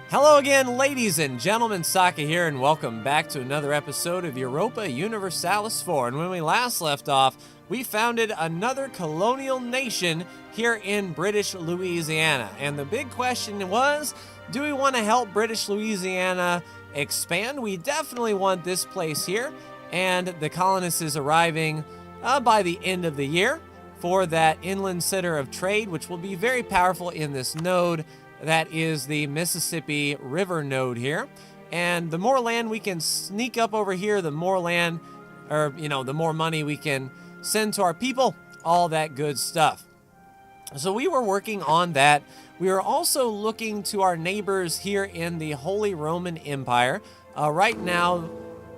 Hello again, ladies and gentlemen, Saka here, and welcome back to another episode of Europa Universalis 4. And when we last left off, we founded another colonial nation here in British Louisiana. And the big question was, do we want to help British Louisiana expand? We definitely want this place here, and the colonists is arriving by the end of the year for that inland center of trade, which will be very powerful in this node. That is the Mississippi River node here. And the more land we can sneak up over here, the more land, or, the more money we can send to our people, all that good stuff. So we were working on that. We were also looking to our neighbors here in the Holy Roman Empire. Right now,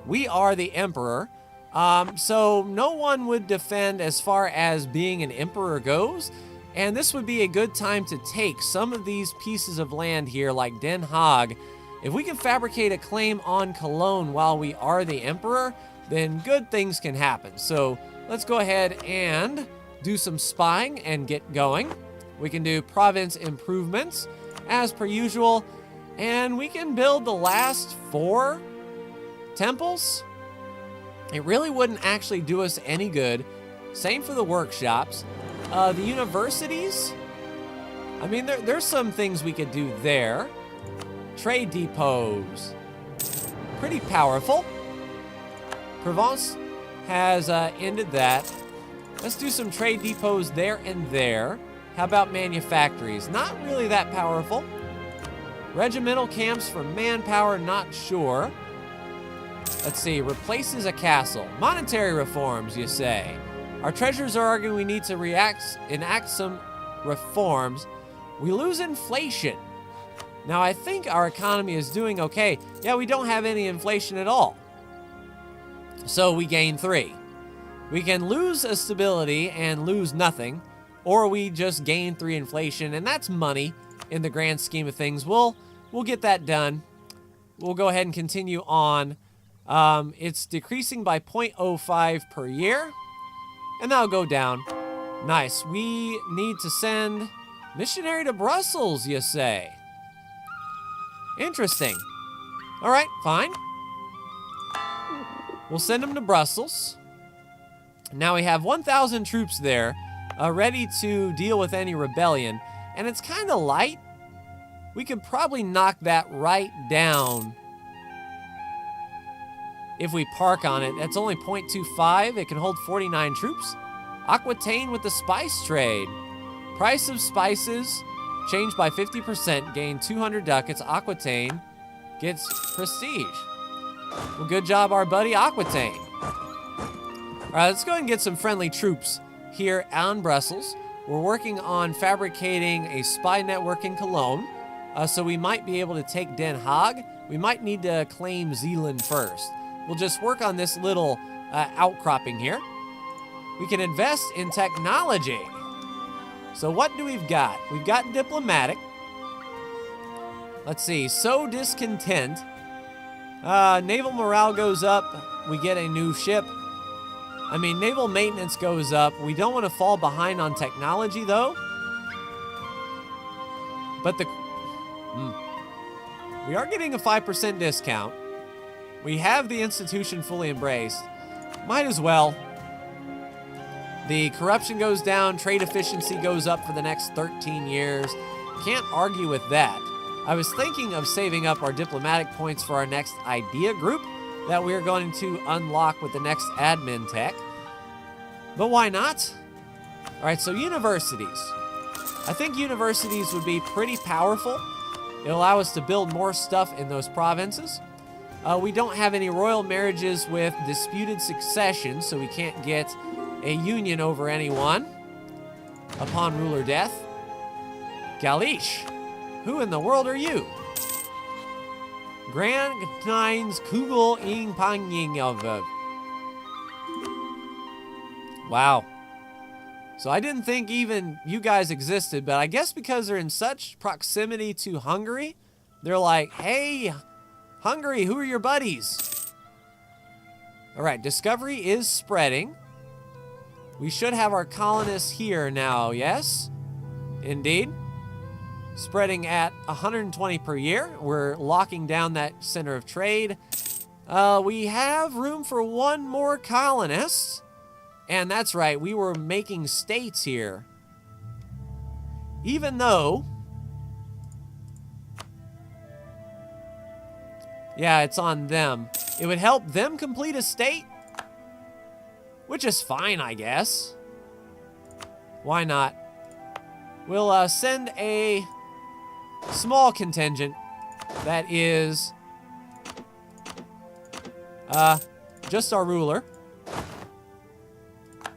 we are the emperor. So no one would defend as far as being an emperor goes. And this would be a good time to take some of these pieces of land here, like Den Haag. If we can fabricate a claim on Cologne while we are the emperor, then good things can happen. So let's go ahead and do some spying and get going. We can do province improvements as per usual, and we can build the last 4 temples. It really wouldn't actually do us any good. Same for the workshops. The universities, I mean, there's some things we could do there. Trade depots, pretty powerful. Provence has ended that. Let's do some trade depots there and there. How about manufactories? Not really that powerful. Regimental camps for manpower, not sure. Let's see, replaces a castle. Monetary reforms, you say. Our treasurers are arguing we need to enact some reforms. We lose inflation. Now, I think our economy is doing okay. Yeah, we don't have any inflation at all. So we gain 3. We can lose a stability and lose nothing, or we just gain 3 inflation, and that's money in the grand scheme of things. We'll get that done. We'll go ahead and continue on. It's decreasing by 0.05 per year. And that'll go down. Nice. We need to send missionary to Brussels, you say. Interesting. All right, fine. We'll send them to Brussels. Now we have 1,000 troops there, ready to deal with any rebellion. And it's kind of light. We could probably knock that right down if we park on it. That's only 0.25. It can hold 49 troops. Aquitaine with the spice trade. Price of spices changed by 50%. Gain 200 ducats. Aquitaine gets prestige. Well, good job, our buddy Aquitaine. All right, let's go ahead and get some friendly troops here on Brussels. We're working on fabricating a spy network in Cologne. So we might be able to take Den Haag. We might need to claim Zealand first. We'll just work on this little outcropping here. We can invest in technology. So what do we've got? We've got diplomatic. Let's see, sow discontent. Naval morale goes up. We get a new ship. I mean, naval maintenance goes up. We don't want to fall behind on technology, though. But we are getting a 5% discount. We have the institution fully embraced. Might as well. The corruption goes down. Trade efficiency goes up for the next 13 years. Can't argue with that. I was thinking of saving up our diplomatic points for our next idea group that we're going to unlock with the next admin tech. But why not? All right, so universities. I think universities would be pretty powerful. It'll allow us to build more stuff in those provinces. We don't have any royal marriages with disputed succession, so we can't get a union over anyone upon ruler death. Galish, who in the world are you? Grand Nines Kugel ing Panging of. Wow. So I didn't think even you guys existed, but I guess because they're in such proximity to Hungary, they're like, hey, Hungary, who are your buddies? All right, discovery is spreading. We should have our colonists here now, yes? Indeed. spreading at 120 per year. We're locking down that center of trade. We have room for one more colonist. And that's right, we were making states here. Even though... yeah, it's on them. It would help them complete a state, which is fine, I guess. Why not? We'll send a small contingent that is just our ruler.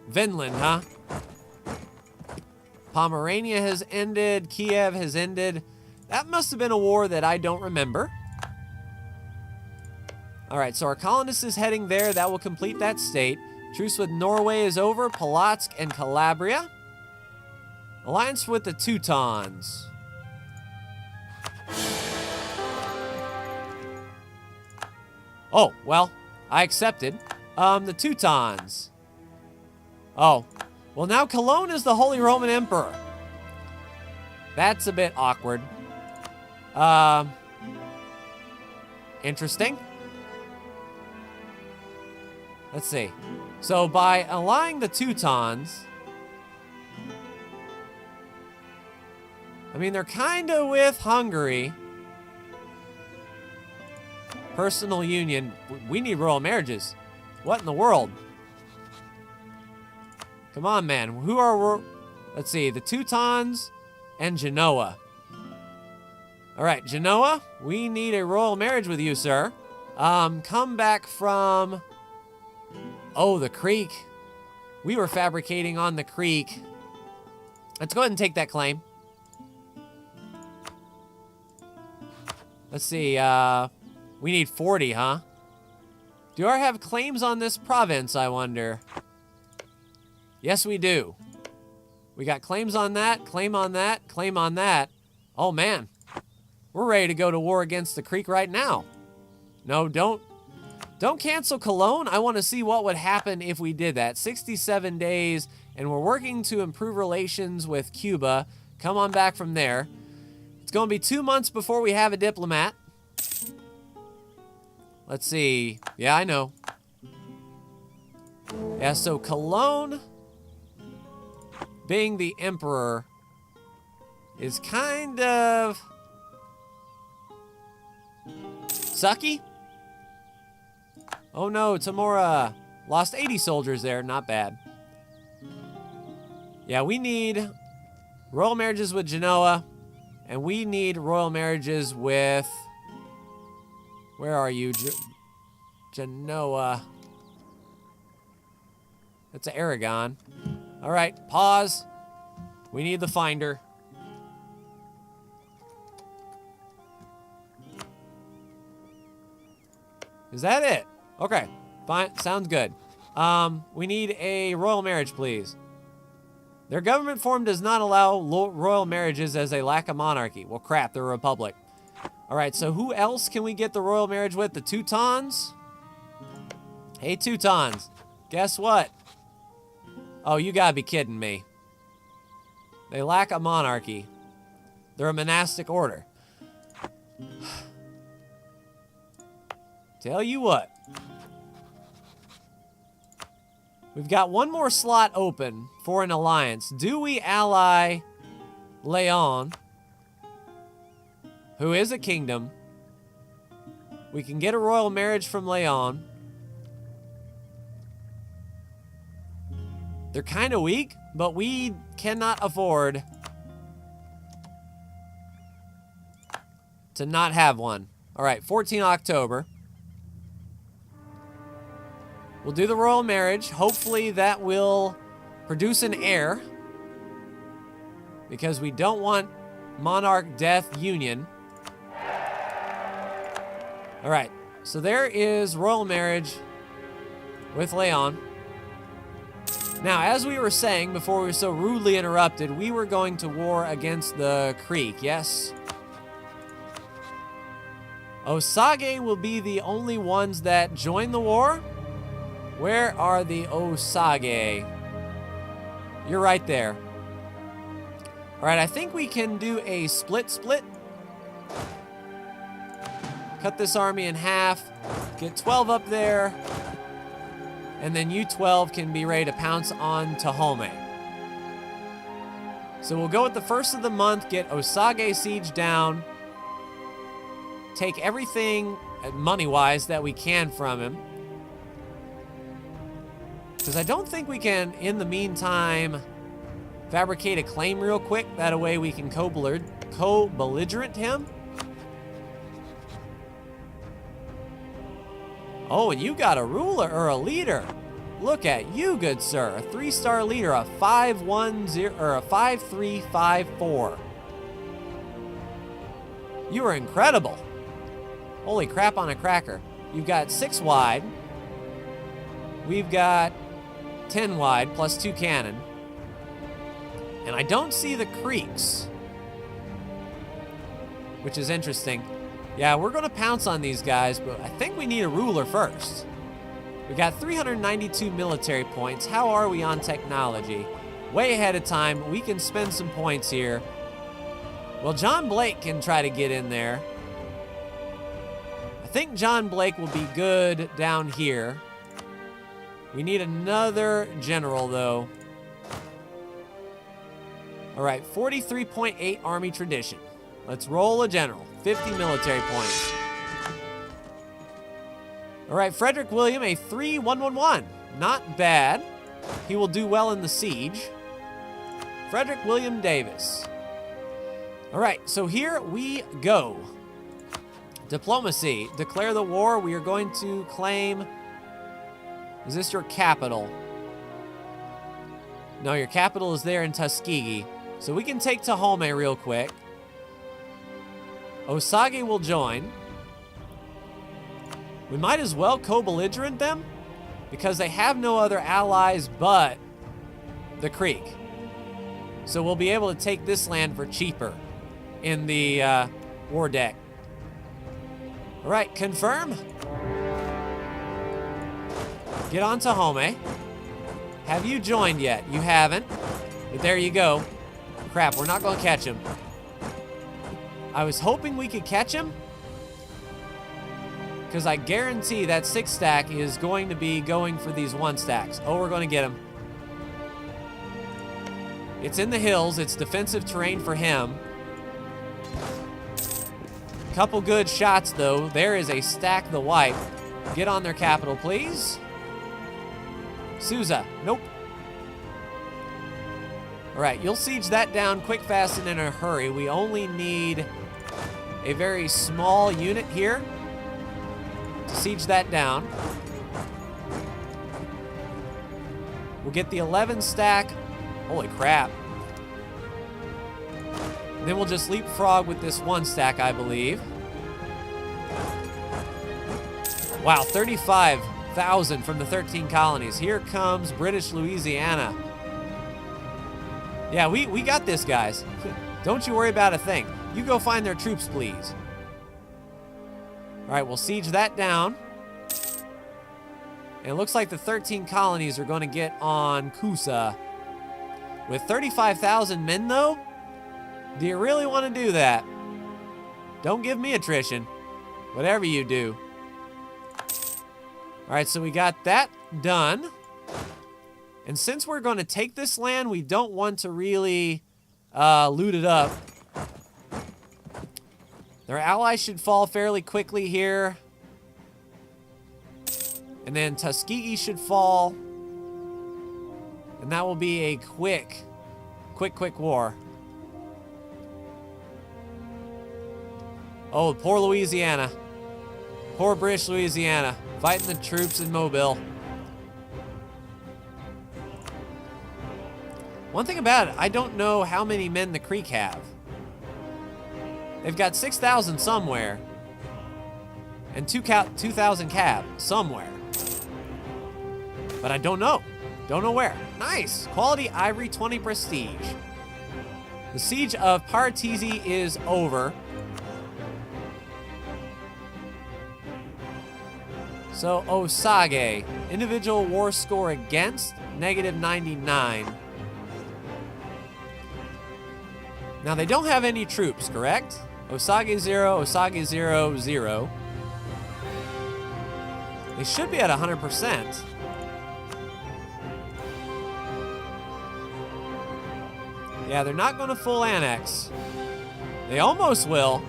Vinland, huh? Pomerania has ended. Kiev has ended. That must have been a war that I don't remember. All right, so our colonist is heading there. That will complete that state. Truce with Norway is over. Polotsk and Calabria. Alliance with the Teutons. Oh, well, I accepted. The Teutons. Oh, well, now Cologne is the Holy Roman Emperor. That's a bit awkward. Interesting. Let's see. So by allying the Teutons, I mean, they're kind of with Hungary. Personal union. We need royal marriages. What in the world? Come on, man. Who are... let's see. The Teutons and Genoa. All right, Genoa, we need a royal marriage with you, sir. Come back from... oh, the creek. We were fabricating on the creek. Let's go ahead and take that claim. Let's see, we need 40, huh? Do I have claims on this province, I wonder? Yes, we do. We got claims on that, claim on that, claim on that. Oh, man. We're ready to go to war against the creek right now. No, don't cancel Cologne. I want to see what would happen if we did that. 67 days, and we're working to improve relations with Cuba. Come on back from there. It's going to be 2 months before we have a diplomat. Let's see. Yeah, I know. Yeah, so Cologne, being the emperor, is kind of sucky. Oh no, Tamora lost 80 soldiers there. Not bad. Yeah, we need royal marriages with Genoa, and we need royal marriages with... where are you? Genoa. That's Aragon. All right, pause. We need the finder. Is that it? Okay, fine. Sounds good. We need a royal marriage, please. Their government form does not allow royal marriages as they lack a monarchy. Well, crap, they're a republic. All right, so who else can we get the royal marriage with? The Teutons? Hey, Teutons. Guess what? Oh, you gotta be kidding me. They lack a monarchy. They're a monastic order. Tell you what. We've got one more slot open for an alliance. Do we ally Leon, who is a kingdom? We can get a royal marriage from Leon. They're kind of weak, but we cannot afford to not have one. All right, 14 October. We'll do the royal marriage. Hopefully that will produce an heir, because we don't want monarch death union. All right, so there is royal marriage with Leon. Now, as we were saying before we were so rudely interrupted, we were going to war against the creek, yes? Osage will be the only ones that join the war. Where are the Osage? You're right there. All right, I think we can do a split. Cut this army in half. Get 12 up there. And then you 12 can be ready to pounce on Tahome. So we'll go with the first of the month, get Osage Siege down. Take everything, money-wise, that we can from him. Because I don't think we can, in the meantime, fabricate a claim real quick. That way we can co-belligerent him. Oh, and you got a ruler or a leader. Look at you, good sir. A 3-star leader, a 510 or a 5354. You are incredible. Holy crap on a cracker. You've got 6 wide. We've got 10 wide plus 2 cannon. And I don't see the creeks, which is interesting. Yeah, we're going to pounce on these guys, but I think we need a ruler first. We got 392 military points. How are we on technology? Way ahead of time. We can spend some points here. Well, John Blake can try to get in there. I think John Blake will be good down here. We need another general, though. All right, 43.8 Army tradition. Let's roll a general. 50 military points. All right, Frederick William, a 3-1-1-1. Not bad. He will do well in the siege. Frederick William Davis. All right, so here we go. Diplomacy. Declare the war. We are going to claim... Is this your capital? No, your capital is there in Tuskegee. So we can take Tahome real quick. Osage will join. We might as well co-belligerent them because they have no other allies but the creek. So we'll be able to take this land for cheaper in the war deck. All right, confirm. Get on Tahome. Have you joined yet? You haven't. But there you go. Crap, we're not going to catch him. I was hoping we could catch him, because I guarantee that 6-stack is going to be going for these 1-stacks. Oh, we're going to get him. It's in the hills. It's defensive terrain for him. Couple good shots, though. There is a stack the wipe. Get on their capital, please. Sousa. Nope. All right, you'll siege that down quick, fast, and in a hurry. We only need a very small unit here to siege that down. We'll get the 11-stack. Holy crap. Then we'll just leapfrog with this 1-stack, I believe. Wow, 35,000 from the 13 colonies. Here comes British Louisiana. Yeah, we got this, guys. Don't you worry about a thing. You go find their troops, please. All right, we'll siege that down. And it looks like the 13 colonies are going to get on Coosa. With 35,000 men, though? Do you really want to do that? Don't give me attrition. Whatever you do. All right, so we got that done. And since we're going to take this land, we don't want to really loot it up. Their allies should fall fairly quickly here. And then Tuskegee should fall. And that will be a quick war. Oh, poor Louisiana. Poor British Louisiana. Fighting the troops in Mobile. One thing about it, I don't know how many men the Creek have. They've got 6,000 somewhere. And 2,000 cab somewhere. But I don't know. Don't know where. Nice. Quality Ivory 20 Prestige. The siege of Paratizi is over. So Osage. Individual war score against, -99. Now, they don't have any troops, correct? Osage 0, Osage 0, 0. They should be at 100%. Yeah, they're not going to full annex. They almost will.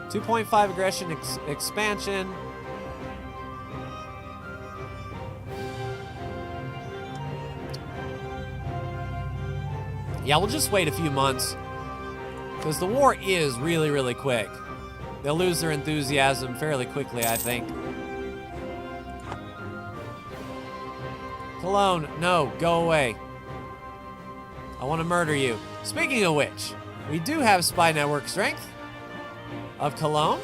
2.5 aggression expansion. Yeah, we'll just wait a few months, because the war is really, really quick. They'll lose their enthusiasm fairly quickly, I think. Cologne, no, go away. I want to murder you. Speaking of which, we do have spy network strength of Cologne.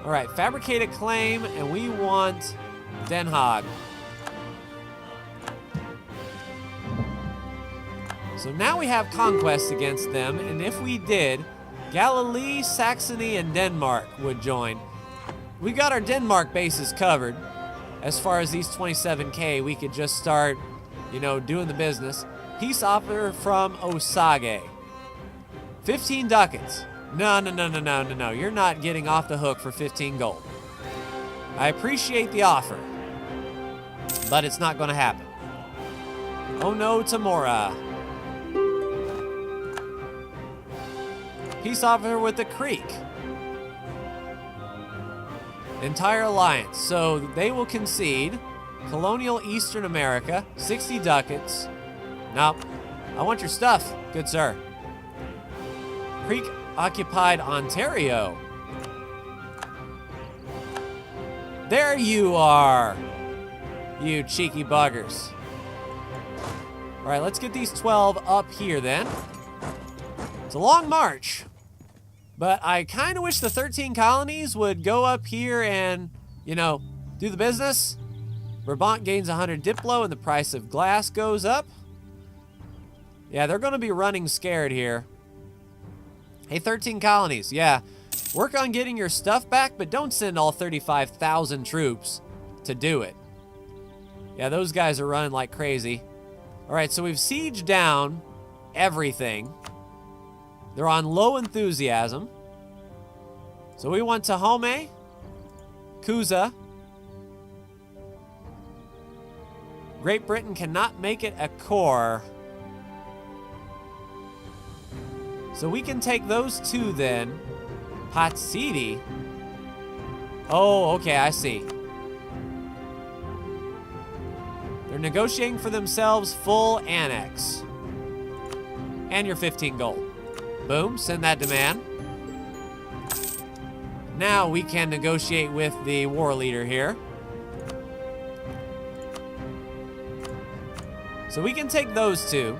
All right, fabricated claim, and we want Den Haag. So now we have conquest against them, and if we did, Galilee, Saxony, and Denmark would join. We got our Denmark bases covered. As far as these 27K, we could just start, you know, doing the business. Peace offer from Osage. 15 ducats. No. You're not getting off the hook for 15 gold. I appreciate the offer, but it's not going to happen. Oh no, Tamora. Peace offer with the Creek. Entire alliance. So they will concede. Colonial Eastern America. 60 ducats. Nope. I want your stuff, good sir. Creek occupied Ontario. There you are. You cheeky buggers. All right, let's get these 12 up here then. It's a long march. But I kind of wish the 13 colonies would go up here and, you know, do the business. Brabant gains 100 Diplo and the price of glass goes up. Yeah, they're going to be running scared here. Hey, 13 colonies, yeah. Work on getting your stuff back, but don't send all 35,000 troops to do it. Yeah, those guys are running like crazy. All right, so we've sieged down everything. They're on low enthusiasm. So we want Tahome, Kuza. Great Britain cannot make it a core. So we can take those two then. Patsidi. Oh, okay, I see. They're negotiating for themselves full annex. And your 15 gold. Boom, send that demand. Now we can negotiate with the war leader here. So we can take those two.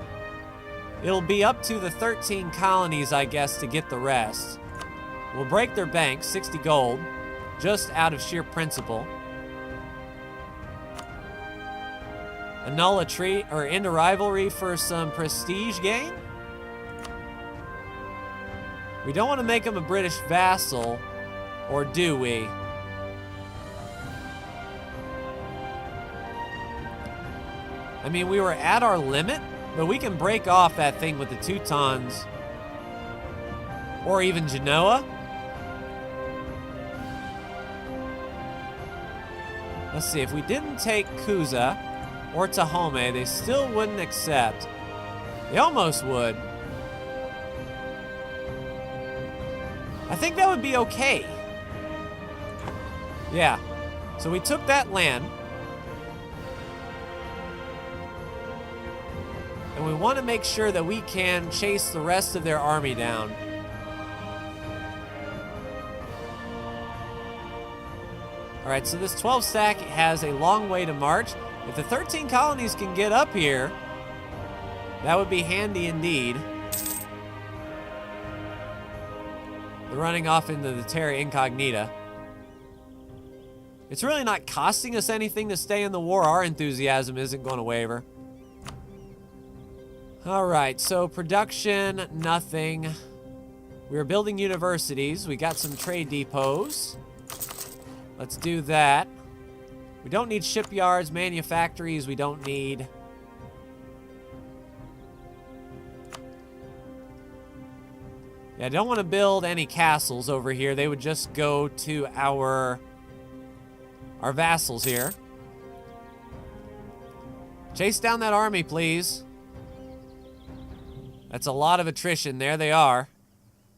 It'll be up to the 13 colonies, I guess, to get the rest. We'll break their bank, 60 gold, just out of sheer principle. Annul a treat or end a rivalry for some prestige gain. We don't want to make him a British vassal, or do we? I mean, we were at our limit, but we can break off that thing with the Teutons, or even Genoa. Let's see, if we didn't take Kuza or Tahome, they still wouldn't accept. They almost would. I think that would be okay. Yeah. So we took that land. And we want to make sure that we can chase the rest of their army down. All right, so this 12 stack has a long way to march. If the 13 colonies can get up here, that would be handy indeed. They're running off into the Terra Incognita. It's really not costing us anything to stay in the war. Our enthusiasm isn't going to waver. All right, so production, nothing. We're building universities. We got some trade depots. Let's do that. We don't need shipyards, manufactories. We don't need. Yeah, I don't want to build any castles over here. They would just go to our vassals here. Chase down that army, please. That's a lot of attrition. There they are.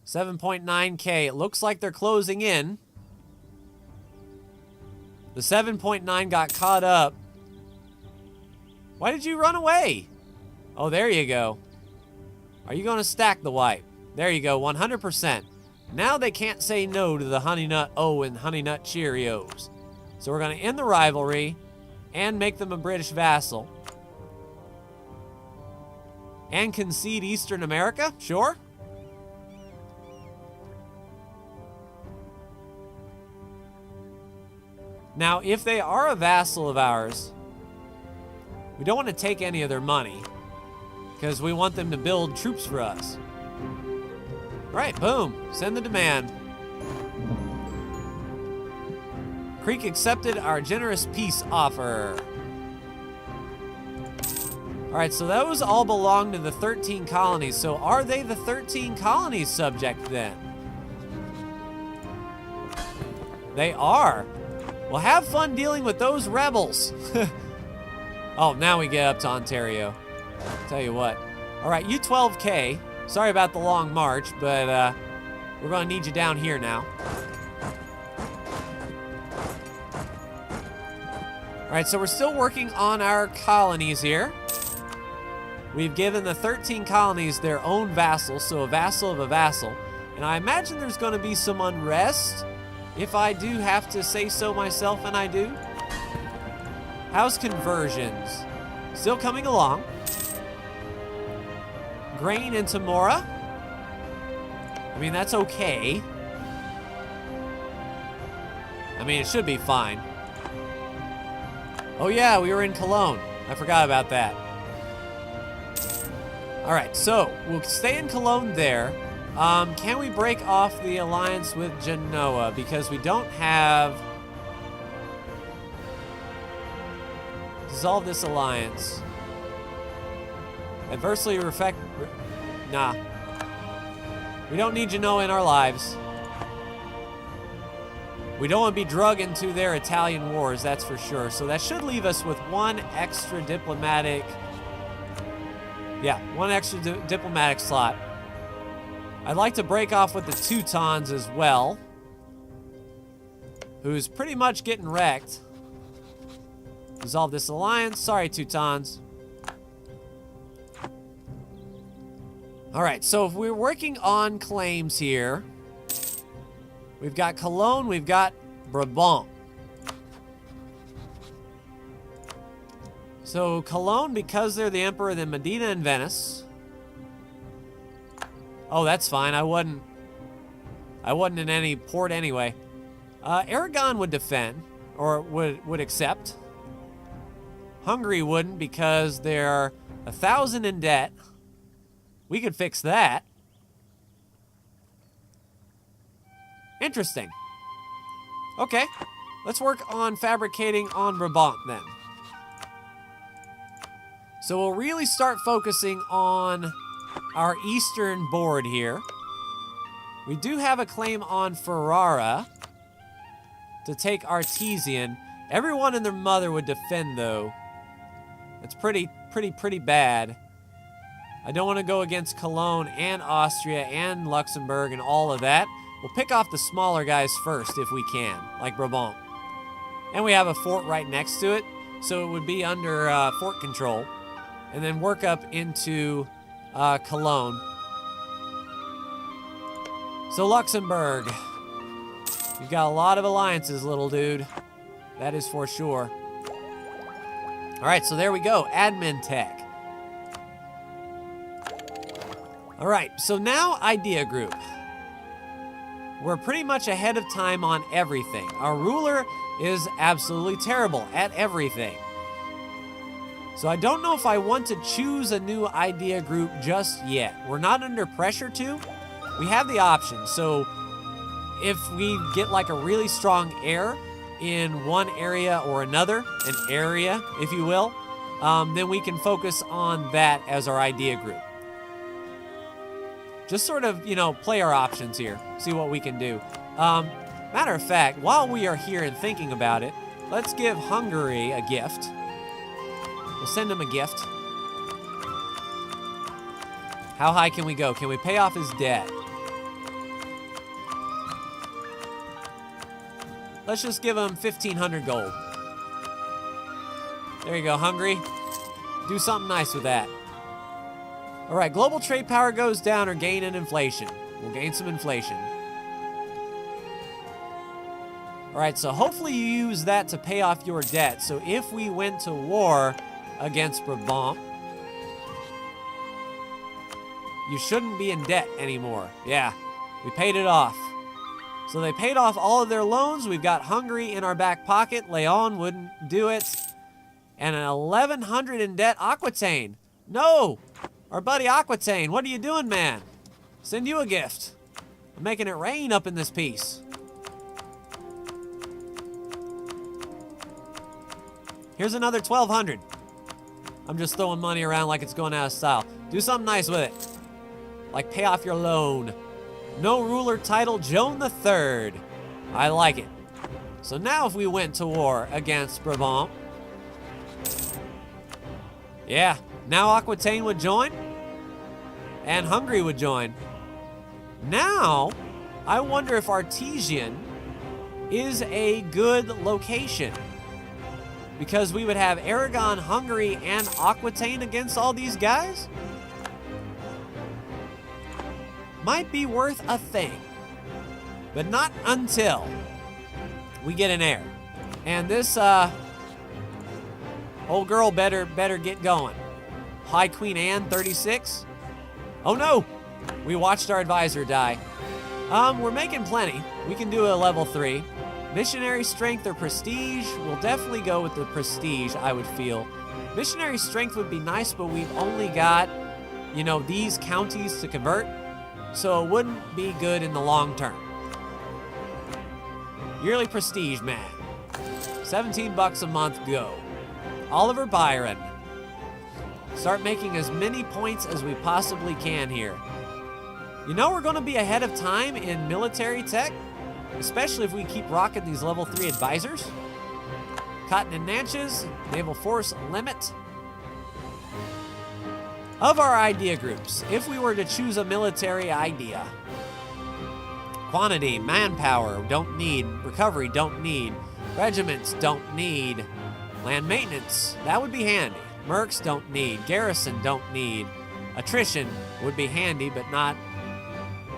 7.9K. It looks like they're closing in. The 7.9 got caught up. Why did you run away? Oh, there you go. Are you going to stack the wipe? There you go, 100%. Now they can't say no to the Honey Nut O and Honey Nut Cheerios. So we're going to end the rivalry and make them a British vassal. And concede Eastern America? Sure. Now, if they are a vassal of ours, we don't want to take any of their money because we want them to build troops for us. All right, boom. Send the demand. Creek accepted our generous peace offer. All right, so those all belong to the 13 colonies. So are they the 13 colonies subject then? They are. Well, have fun dealing with those rebels. Oh, now we get up to Ontario. Tell you what. All right, you 12K. Sorry about the long march, but we're going to need you down here now. All right, so we're still working on our colonies here. We've given the 13 colonies their own vassal, so a vassal of a vassal. And I imagine there's going to be some unrest, if I do have to say so myself, and I do. How's conversions? Still coming along. Grain into Mora. I mean, that's okay. I mean, it should be fine. Oh yeah, we were in Cologne. I forgot about that. All right, so we'll stay in Cologne there. Can we break off the alliance with Genoa? Because we don't have... Dissolve this alliance. Adversely affect... Nah. We don't need Genoa in our lives. We don't want to be drug into their Italian wars, that's for sure. So that should leave us with one extra diplomatic... Yeah, one extra diplomatic slot. I'd like to break off with the Teutons as well, who's pretty much getting wrecked. Dissolve this alliance. Sorry, Teutons. All right, so if we're working on claims here, we've got Cologne, we've got Brabant. So Cologne, because they're the emperor, then Medina and Venice. Oh, that's fine. I wasn't in any port anyway. Aragon would defend, or would accept. Hungary wouldn't because they're 1,000 in debt. We could fix that. Interesting. Okay, let's work on fabricating on Brabant then. So we'll really start focusing on our eastern board here. We do have a claim on Ferrara to take Artesian. Everyone and their mother would defend, though. It's pretty bad. I don't want to go against Cologne and Austria and Luxembourg and all of that. We'll pick off the smaller guys first if we can, like Brabant. And we have a fort right next to it, so it would be under fort control. And then work up into Cologne. So Luxembourg, you've got a lot of alliances, little dude. That is for sure. All right, so there we go, admin tech. All right, so now idea group. We're pretty much ahead of time on everything. Our ruler is absolutely terrible at everything. So I don't know if I want to choose a new idea group just yet. We're not under pressure to. We have the option. So if we get like a really strong heir in one area or another, an area, if you will, then we can focus on that as our idea group. just sort of, you know, play our options here, see what we can do. Matter of fact, while we are here and thinking about it, let's give Hungary a gift. We'll send him a gift. How high can we go? Can we pay off his debt? Let's just give him 1,500 gold. There you go, Hungary. Do something nice with that. All right, global trade power goes down or gain in inflation. We'll gain some inflation. All right, so hopefully you use that to pay off your debt. So if we went to war against Brabant, you shouldn't be in debt anymore. Yeah, we paid it off. So they paid off all of their loans. We've got Hungary in our back pocket. Leon wouldn't do it. And an 1,100 in debt. Aquitaine. No! Our buddy Aquitaine, what are you doing, man? Send you a gift. I'm making it rain up in this piece. Here's another 1,200. I'm just throwing money around like it's going out of style. Do something nice with it. Like pay off your loan. No ruler title, Joan III. I like it. So now if we went to war against Brabant, yeah, now Aquitaine would join and Hungary would join. Now, I wonder if Artesian is a good location, because we would have Aragon, Hungary, and Aquitaine against all these guys. Might be worth a thing, but not until we get an heir. And this old girl better get going. High Queen Anne, 36. Oh no, we watched our advisor die. We're making plenty. We can do a level 3. Missionary strength or prestige? We'll definitely go with the prestige, I would feel. Missionary strength would be nice, but we've only got, you know, these counties to convert, so it wouldn't be good in the long term. Yearly prestige, man. 17 bucks a month, go. Oliver Byron. Start making as many points as we possibly can here. You know we're going to be ahead of time in military tech, especially if we keep rocking these level 3 advisors. Cotton and Natchez, naval force limit. Of our idea groups, if we were to choose a military idea, quantity, manpower, don't need. Recovery, don't need. Regiments, don't need. Land maintenance, that would be handy. Mercs, don't need. Garrison, don't need. Attrition would be handy, but not.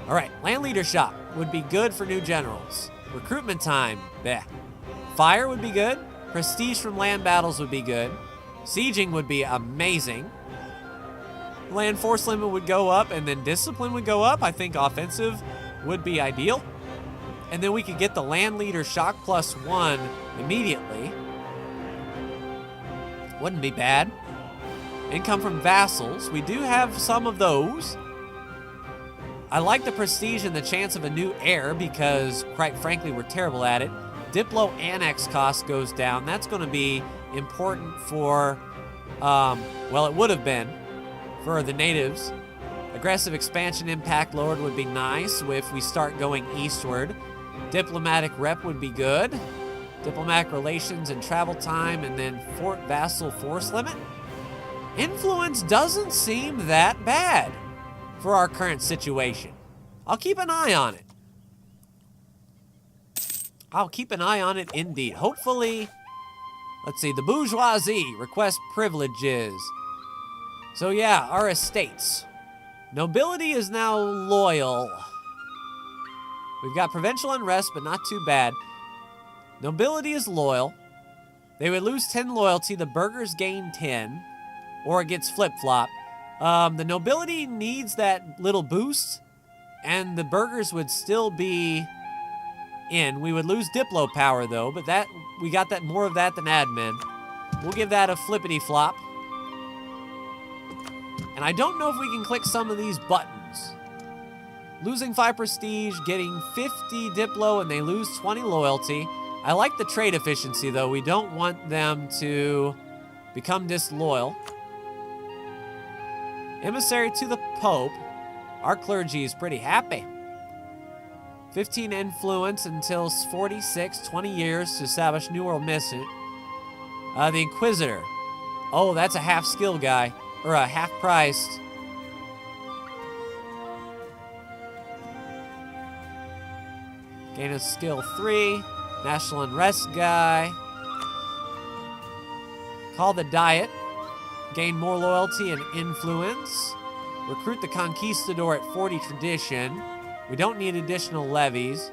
All right, land leader shop would be good for new generals. Recruitment time, bleh. Fire would be good. Prestige from land battles would be good. Sieging would be amazing. Land force limit would go up, and then discipline would go up. I think offensive would be ideal. And then we could get the land leader shock +1 immediately. Wouldn't be bad. Income from vassals. We do have some of those. I like the prestige and the chance of a new heir because, quite frankly, we're terrible at it. Diplo annex cost goes down. That's going to be important for, well, it would have been for the natives. Aggressive expansion impact lowered would be nice if we start going eastward. Diplomatic rep would be good. Diplomatic relations and travel time, and then fort vassal force limit. Influence doesn't seem that bad for our current situation. I'll keep an eye on it. I'll keep an eye on it indeed. Hopefully, let's see, the bourgeoisie request privileges. So yeah, our estates. Nobility is now loyal. We've got provincial unrest, but not too bad. Nobility is loyal. They would lose 10 loyalty. The burghers gain 10, or it gets flip-flopped. The nobility needs that little boost, and the burghers would still be in. We would lose Diplo power, though, but that we got that more of that than admin. We'll give that a flippity-flop. And I don't know if we can click some of these buttons. Losing 5 prestige, getting 50 Diplo, and they lose 20 loyalty. I like the trade efficiency, though. We don't want them to become disloyal. Emissary to the Pope. Our clergy is pretty happy. 15 influence until 46, 20 years to establish New World mission. The Inquisitor. Oh, that's a half skill guy, or a half priced. Gain a skill 3. National Unrest guy. Call the Diet. Gain more loyalty and influence. Recruit the Conquistador at 40 tradition. We don't need additional levies.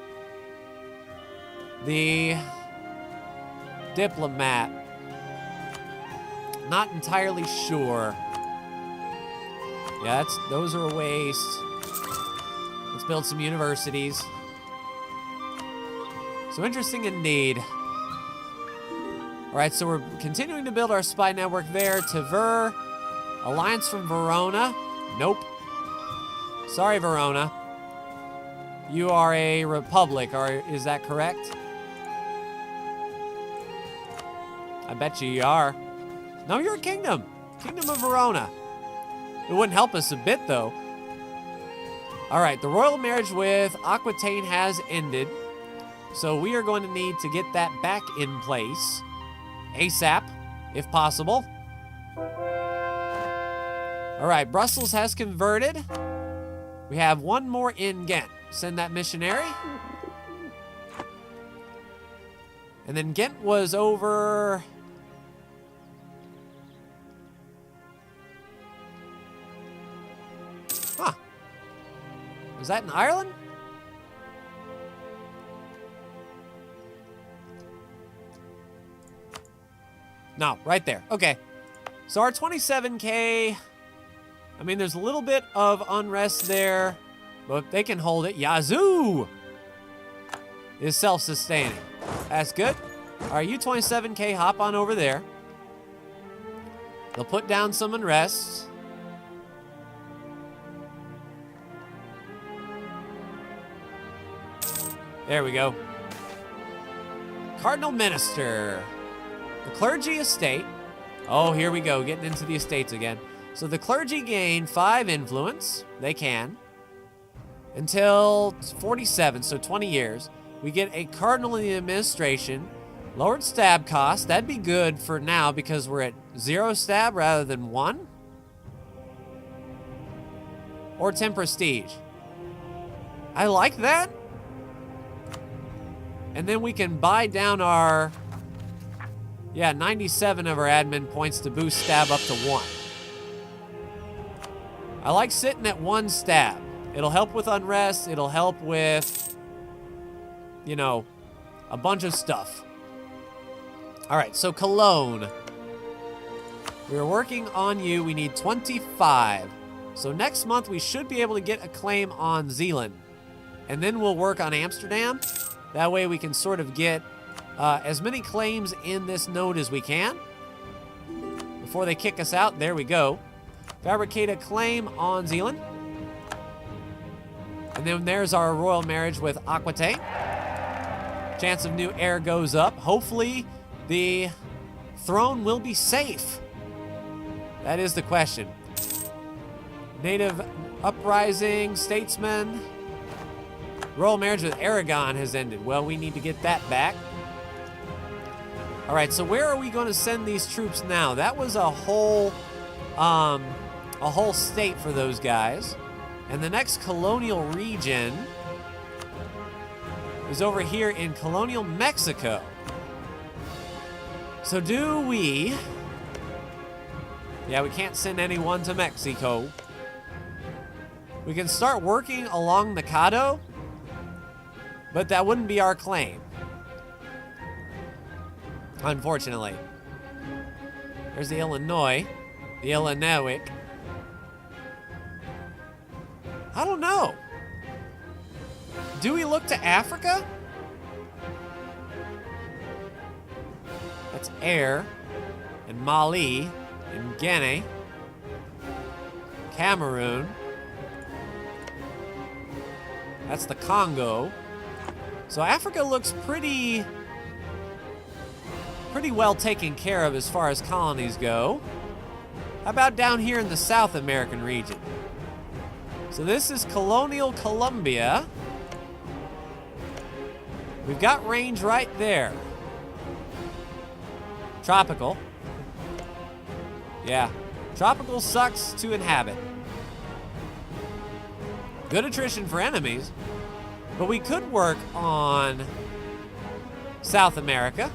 The Diplomat. Not entirely sure. Yeah, those are a waste. Let's build some universities. So interesting indeed. All right, so we're continuing to build our spy network there. Tver, Alliance from Verona. Nope. Sorry, Verona. You are a republic, is that correct? I bet you are. No, you're a kingdom. Kingdom of Verona. It wouldn't help us a bit, though. All right, the royal marriage with Aquitaine has ended. So we are going to need to get that back in place. ASAP, if possible. All right, Brussels has converted. We have one more in Ghent. Send that missionary. And then Ghent was over... Huh. Was that in Ireland? No, right there. Okay. So our 27K, I mean, there's a little bit of unrest there, but they can hold it. Yazoo is self-sustaining. That's good. All right, you 27K, hop on over there. They'll put down some unrest. There we go. Cardinal Minister. The clergy estate. Oh, here we go, getting into the estates again. So the clergy gain 5 influence. They can. Until 47, so 20 years. We get a cardinal in the administration. Lowered stab cost. That'd be good for now because we're at 0 stab rather than 1. Or 10 prestige. I like that. And then we can buy down our... Yeah, 97 of our admin points to boost stab up to 1. I like sitting at 1 stab. It'll help with unrest. It'll help with, you know, a bunch of stuff. All right, so Cologne. We're working on you. We need 25. So next month, we should be able to get a claim on Zealand. And then we'll work on Amsterdam. That way we can sort of get as many claims in this node as we can before they kick us out. There we go. Fabricate a claim on Zealand. And then there's our royal marriage with Aquitaine. Chance of new heir goes up. Hopefully the throne will be safe. That is the question. Native uprising, statesman. Royal marriage with Aragon has ended. Well, we need to get that back. All right, so where are we going to send these troops now? That was a whole state for those guys. And the next colonial region is over here in colonial Mexico. So do we... Yeah, we can't send anyone to Mexico. We can start working along the Caddo, but that wouldn't be our claim. Unfortunately. There's the Illinois. The Illinois. I don't know. Do we look to Africa? That's Air and Mali and Guinea. Cameroon. That's the Congo. So Africa looks pretty well taken care of as far as colonies go. How about down here in the South American region? So this is Colonial Columbia. We've got range right there. Tropical. Yeah. Tropical sucks to inhabit. Good attrition for enemies. But we could work on South America.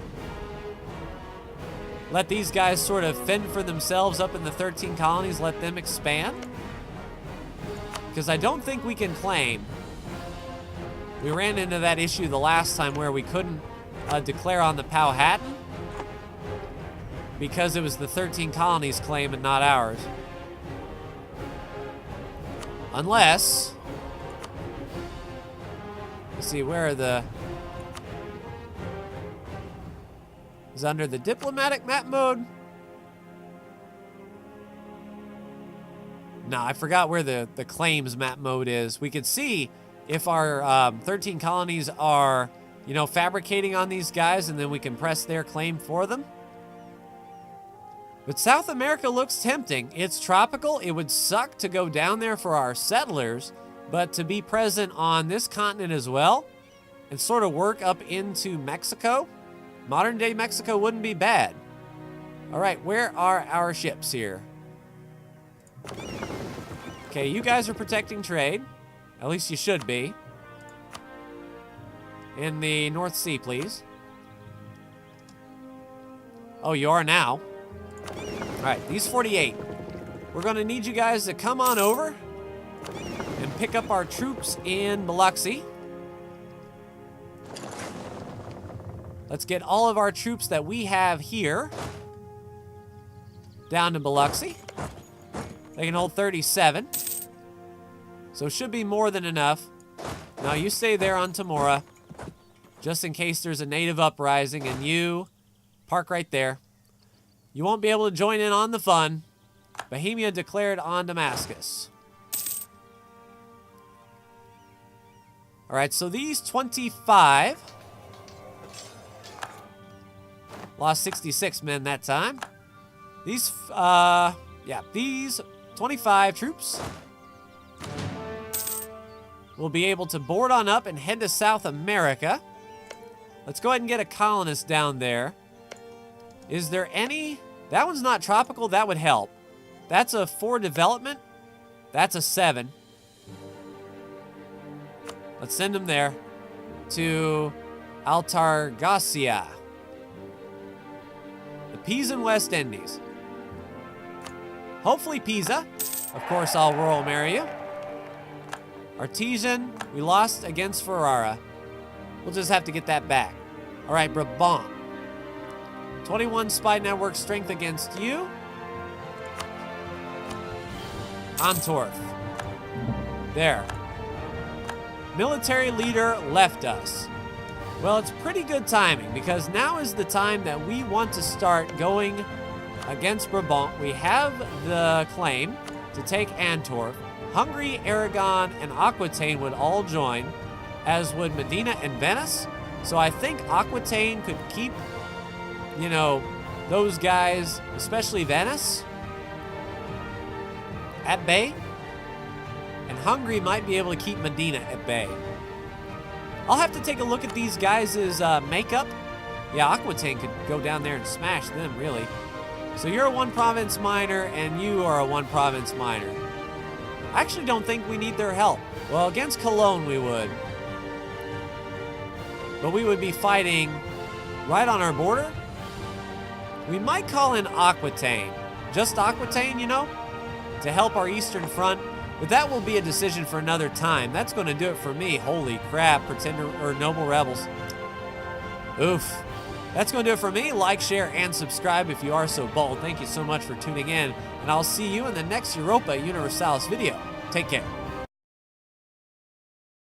Let these guys sort of fend for themselves up in the 13 colonies. Let them expand. Because I don't think we can claim. We ran into that issue the last time where we couldn't declare on the Powhatan. Because it was the 13 colonies claim and not ours. Unless... let's see, where are the... is under the diplomatic map mode? No, I forgot where the claims map mode is. We could see if our 13 colonies are, you know, fabricating on these guys, and then we can press their claim for them. But South America looks tempting. It's tropical. It would suck to go down there for our settlers, but to be present on this continent as well and sort of work up into Mexico, modern day Mexico wouldn't be bad. All right, where are our ships here? Okay, you guys are protecting trade. At least you should be. In the North Sea, please. Oh, you are now. All right, these 48. We're going to need you guys to come on over and pick up our troops in Biloxi. Let's get all of our troops that we have here down to Biloxi. They can hold 37. So it should be more than enough. Now you stay there on Tamora, just in case there's a native uprising, and you park right there. You won't be able to join in on the fun. Bohemia declared on Damascus. All right, so these 25 lost 66 men that time. These, these 25 troops will be able to board on up and head to South America. Let's go ahead and get a colonist down there. Is there any... that one's not tropical. That would help. That's a 4 development. That's a 7. Let's send them there to Altargasia. The Pisan West Indies. Hopefully Pisa. Of course, I'll royal marry you. Artesian, we lost against Ferrara. We'll just have to get that back. All right, Brabant. 21 spy network strength against you. Antwerp. There. Military leader left us. Well, it's pretty good timing because now is the time that we want to start going against Brabant. We have the claim to take Antwerp. Hungary, Aragon, and Aquitaine would all join, as would Medina and Venice. So I think Aquitaine could keep, you know, those guys, especially Venice, at bay. And Hungary might be able to keep Medina at bay. I'll have to take a look at these guys' makeup. Yeah, Aquitaine could go down there and smash them, really. So you're a 1 province minor, and you are a 1 province minor. I actually don't think we need their help. Well, against Cologne we would. But we would be fighting right on our border. We might call in Aquitaine. Just Aquitaine, you know, to help our Eastern Front. But that will be a decision for another time. That's going to do it for me. Holy crap, Pretender or Noble Rebels. Oof. That's going to do it for me. Like, share, and subscribe if you are so bold. Thank you so much for tuning in, and I'll see you in the next Europa Universalis video. Take care.